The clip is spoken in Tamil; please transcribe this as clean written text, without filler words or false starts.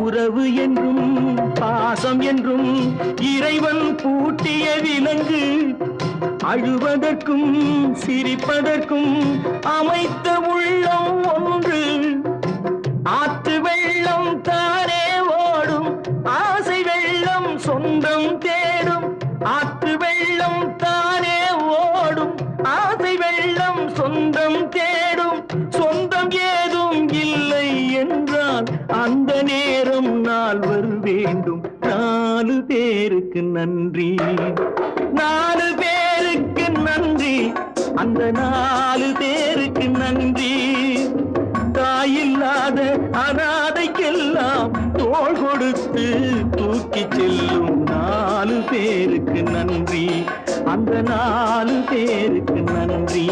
உறவு என்றும் பாசம் என்றும் இறைவன் பூட்டிய விலங்கு அழுவதற்கும் சிரிப்பதற்கும் அமைத்த உள்ளம் ஒன்று ஆற்று வெள்ளம் தானே ஓடும் ஆசை வெள்ளம் சொந்தம் தேடும் ஆற்று வெள்ளம் தானே ஓடும் ஆசை வெள்ளம் சொந்தம் தேடும் சொந்தம் ஏதும் இல்லை என்றால் அந்த நேரம் நால்வர் வேண்டும் 4 பேருக்கு நன்றி 4 பேருக்கு நன்றி அந்த 4 பேருக்கு நன்றி தாயில்லாத அனாதைக்கெல்லாம் தோள் கொடுத்து தூக்கி செல்லும் 4 பேருக்கு நன்றி அந்த 4 பேருக்கு நன்றி